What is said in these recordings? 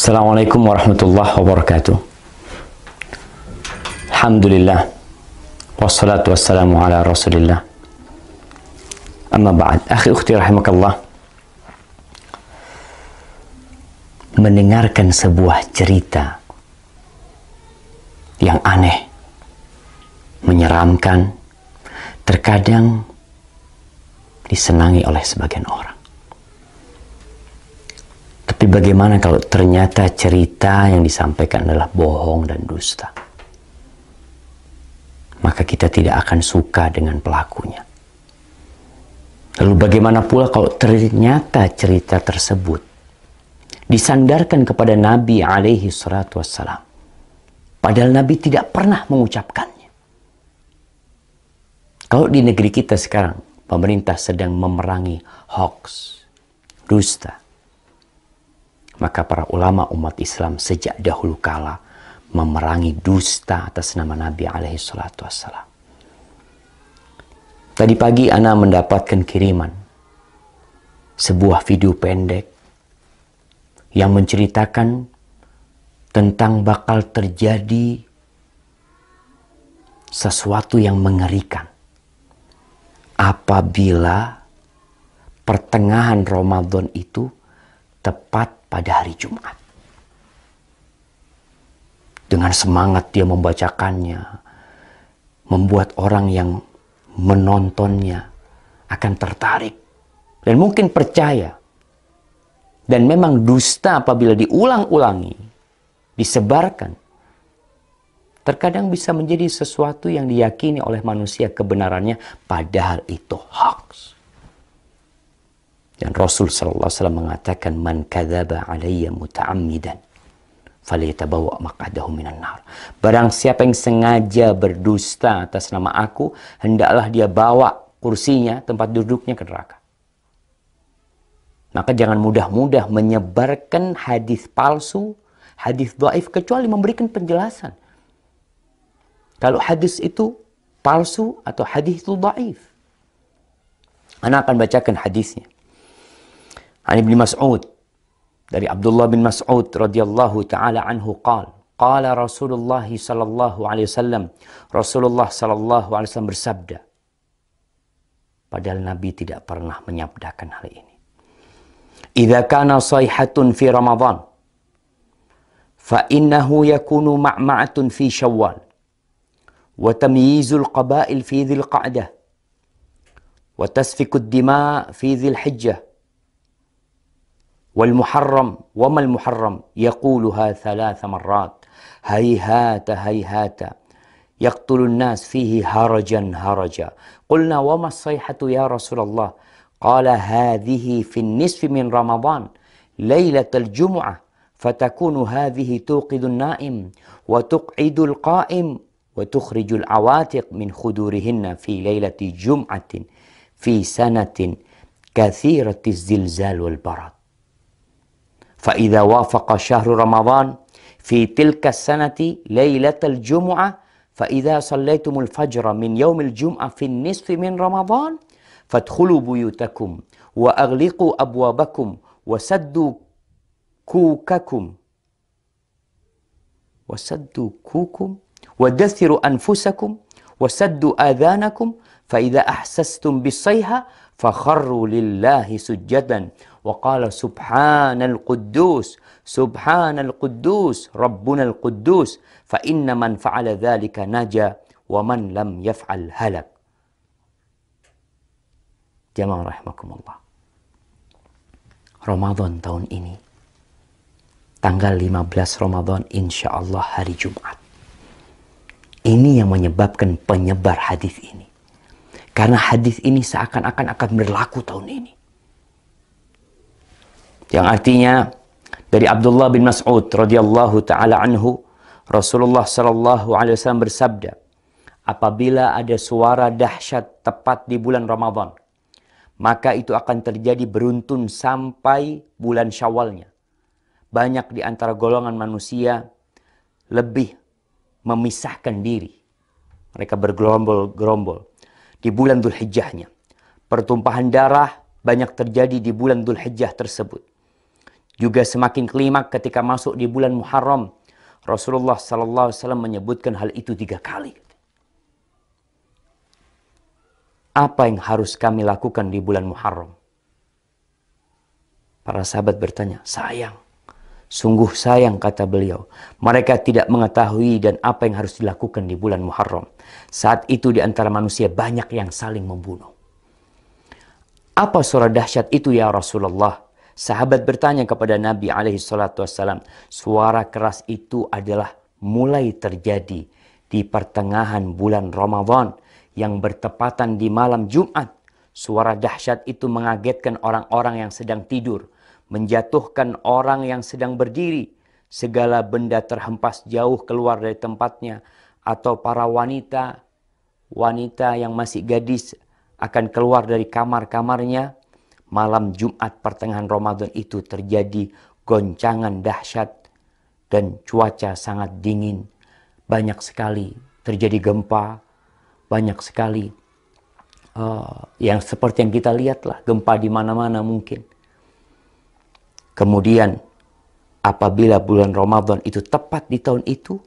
Assalamualaikum warahmatullahi wabarakatuh. Alhamdulillah. Wassalatu wassalamu ala rasulillah. Amma ba'd. Akhi ukhti rahimakallah. Mendengarkan sebuah cerita yang aneh, menyeramkan, terkadang disenangi oleh sebagian orang. Tapi bagaimana kalau ternyata cerita yang disampaikan adalah bohong dan dusta? Maka kita tidak akan suka dengan pelakunya. Lalu bagaimana pula kalau ternyata cerita tersebut disandarkan kepada Nabi alaihi salatu wassalam, padahal Nabi tidak pernah mengucapkannya? Kalau di negeri kita sekarang, pemerintah sedang memerangi hoax, dusta, maka para ulama umat Islam sejak dahulu kala memerangi dusta atas nama Nabi alaihi salatu wassalam. Tadi pagi ana mendapatkan kiriman sebuah video pendek yang menceritakan tentang bakal terjadi sesuatu yang mengerikan apabila pertengahan Ramadan itu tepat pada hari Jumat. Dengan semangat dia membacakannya, membuat orang yang menontonnya akan tertarik dan mungkin percaya. Dan memang dusta apabila diulang-ulangi, disebarkan, terkadang bisa menjadi sesuatu yang diyakini oleh manusia kebenarannya, padahal itu hoax. Dan Rasul sallallahu alaihi wasallam mengatakan, "Man kadzaba alayya muta'ammidan falyatabawa maq'adahu minan nar." Barang siapa yang sengaja berdusta atas nama aku, hendaklah dia bawa kursinya, tempat duduknya ke neraka. Maka jangan mudah-mudah menyebarkan hadis palsu, hadis dhaif, kecuali memberikan penjelasan. Kalau hadis itu palsu atau hadis itu dhaif. Ana akan bacakan hadisnya. An Ibnu Mas'ud, dari Abdullah bin Mas'ud radhiyallahu taala anhu qala Rasulullah sallallahu alaihi wasallam, Rasulullah sallallahu alaihi wasallam bersabda, padahal Nabi tidak pernah menyabdakan hal ini. Idza kana sayhatun fi Ramadan fa innahu yakunu ma'ma'atun fi Syawal wa tamyizul qabail fi Dzil Qa'dah wa tasfikud dima' fi Dzil Hijjah والمحرم وما المحرم يقولها 3 مرات هيهات هيهات يقتل الناس فيه هرجا هرجا قلنا وما الصيحة يا رسول الله قال هذه في النصف من رمضان ليلة الجمعة فتكون هذه توقظ النائم وتقعد القائم وتخرج العواتق من خدورهن في ليلة جمعة في سنة كثيرة الزلزال والبرد فإذا وافق شهر رمضان في تلك السنة ليلة الجمعة فإذا صليتم الفجر من يوم الجمعة في النصف من رمضان فادخلوا بيوتكم وأغلقوا أبوابكم وسدوا كوكم ودثروا أنفسكم وسدوا آذانكم فإذا أحسستم بالصيحة فخروا لله سجدا وقال سبحان القدوس ربنا القدوس فإن من فعل ذلك نجا ومن لم يفعل هلك. Jamaah rahimakumullah. Ramadan tahun ini, tanggal 15 Ramadan, insya Allah hari Jumat. Ini yang menyebabkan penyebar hadis ini. Karena hadis ini seakan-akan akan berlaku tahun ini. Yang artinya dari Abdullah bin Mas'ud radhiyallahu taala anhu, Rasulullah sallallahu alaihi wasallam bersabda, apabila ada suara dahsyat tepat di bulan Ramadan, maka itu akan terjadi beruntun sampai bulan Syawalnya. Banyak di antara golongan manusia lebih memisahkan diri. Mereka bergerombol-gerombol di bulan Dzulhijjahnya. Pertumpahan darah banyak terjadi di bulan Dzulhijjah tersebut. juga semakin klimak ketika masuk di bulan Muharram. Rasulullah SAW menyebutkan hal itu 3 kali. Apa yang harus kami lakukan di bulan Muharram? Para sahabat bertanya, sayang. Sungguh sayang, kata beliau. Mereka tidak mengetahui dan apa yang harus dilakukan di bulan Muharram. Saat itu di antara manusia banyak yang saling membunuh. Apa suara dahsyat itu ya Rasulullah? Sahabat bertanya kepada Nabi SAW. Suara keras itu adalah mulai terjadi di pertengahan bulan Ramadan yang bertepatan di malam Jumat. Suara dahsyat itu mengagetkan orang-orang yang sedang tidur, menjatuhkan orang yang sedang berdiri. Segala benda terhempas jauh keluar dari tempatnya, atau para wanita yang masih gadis akan keluar dari kamar-kamarnya. Malam Jumat pertengahan Ramadan itu terjadi goncangan dahsyat dan cuaca sangat dingin. Banyak sekali terjadi gempa, banyak sekali yang seperti yang kita lihat lah, gempa di mana-mana mungkin. Kemudian apabila bulan Ramadan itu tepat di tahun itu,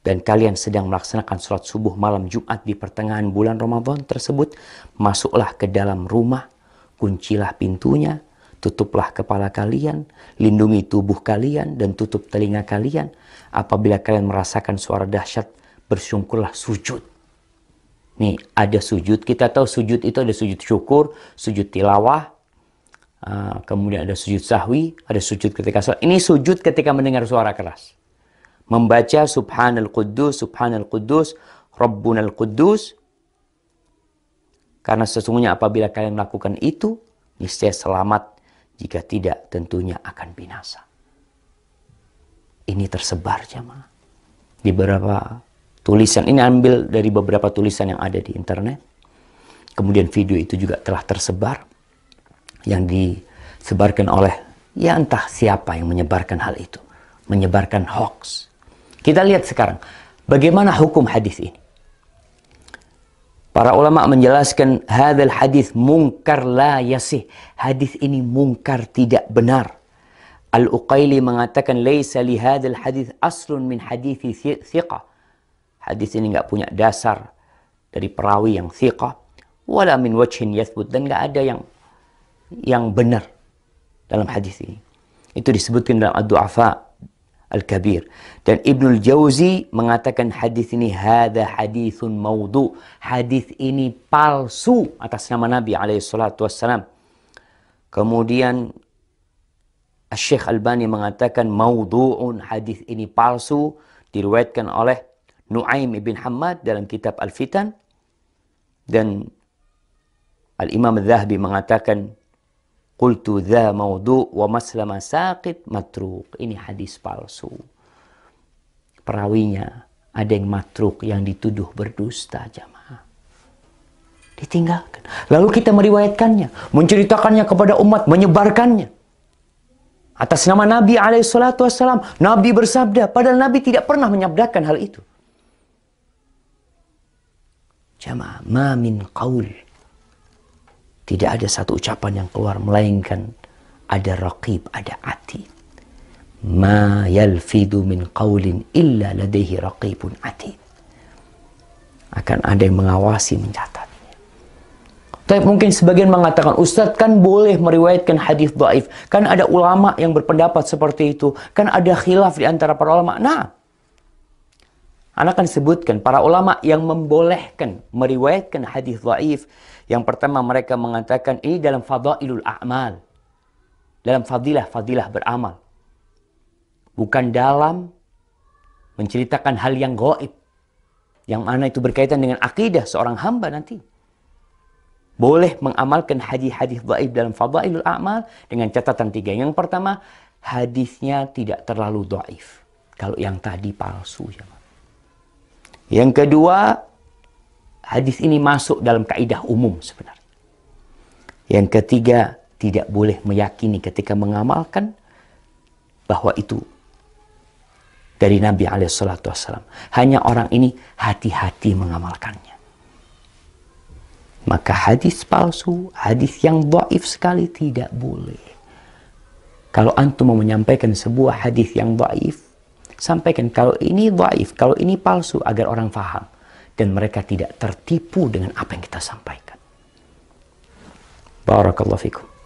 dan kalian sedang melaksanakan sholat subuh malam Jumat di pertengahan bulan Ramadan tersebut, masuklah ke dalam rumah, kuncilah pintunya, tutuplah kepala kalian, lindungi tubuh kalian, dan tutup telinga kalian. Apabila kalian merasakan suara dahsyat, bersyukurlah, sujud. Nih, ada sujud. Kita tahu sujud itu ada sujud syukur, sujud tilawah, kemudian ada sujud sahwi, ada sujud ketika sholat. Ini sujud ketika mendengar suara keras. Membaca Subhanal Quddus, Subhanal Quddus, Rabbunal Quddus. Karena sesungguhnya apabila kalian melakukan itu, niscaya selamat. Jika tidak, tentunya akan binasa. Ini tersebar, jemaah, di beberapa tulisan. Ini ambil dari beberapa tulisan yang ada di internet. Kemudian video itu juga telah tersebar, yang disebarkan oleh, ya entah siapa yang menyebarkan hal itu. Menyebarkan hoax. Kita lihat sekarang, bagaimana hukum hadis ini. Para ulama menjelaskan hadzal hadis munkar la yasih. Hadis ini munkar, tidak benar. Al-Uqaili mengatakan laisa li hadzal hadis aslun min hadithi thiqah. Hadis ini enggak punya dasar dari perawi yang thiqah, wala min wajhin yathbut, dan enggak ada yang benar dalam hadis ini. Itu disebutkan dalam Ad-Du'afa Al-Kabir. Dan Ibnul Jauzi mengatakan hadis ini hadza haditsun maudhu. Hadis ini palsu atas nama Nabi SAW. Kemudian Syekh Albani mengatakan maudhu'un, hadis ini palsu, diriwayatkan oleh Nuaim ibn Hammad dalam kitab Al-Fitan. Dan Al-Imam Al-Zahabi mengatakan qultu dha maudhu' wa maslama saqit matruk. Ini hadis palsu. Perawinya ada yang matruk, yang dituduh berdusta, jamaah. Ditinggalkan. Lalu kita meriwayatkannya, menceritakannya kepada umat, menyebarkannya. Atas nama Nabi SAW. Nabi bersabda, padahal Nabi tidak pernah menyabdakan hal itu. Jamaah, ma min qaul. Tidak ada satu ucapan yang keluar, melainkan ada raqib, ada atid. Ma yalfidu min qaulin illa ladaihi raqibun atid. Akan ada yang mengawasi, mencatatnya. Tapi mungkin sebagian mengatakan, Ustadz kan boleh meriwayatkan hadis dhaif. Kan ada ulama yang berpendapat seperti itu. Kan ada khilaf di antara para ulama. Nah, Anda akan sebutkan para ulama yang membolehkan meriwayatkan hadis dhaif. Yang pertama, mereka mengatakan ini dalam fadailul a'mal. Dalam fadilah beramal. Bukan dalam menceritakan hal yang gaib. Yang mana itu berkaitan dengan akidah seorang hamba nanti. Boleh mengamalkan hadis-hadis dhaif dalam fadailul a'mal dengan catatan 3. Yang pertama, hadisnya tidak terlalu dhaif. Kalau yang tadi palsu. Yang kedua, hadis ini masuk dalam kaidah umum sebenarnya. Yang ketiga, tidak boleh meyakini ketika mengamalkan bahwa itu dari Nabi SAW. Hanya orang ini hati-hati mengamalkannya. Maka hadis palsu, hadis yang dhaif sekali tidak boleh. Kalau antum mau menyampaikan sebuah hadis yang dhaif, sampaikan kalau ini dhaif, kalau ini palsu, agar orang faham dan mereka tidak tertipu dengan apa yang kita sampaikan. Barakallahu fikum.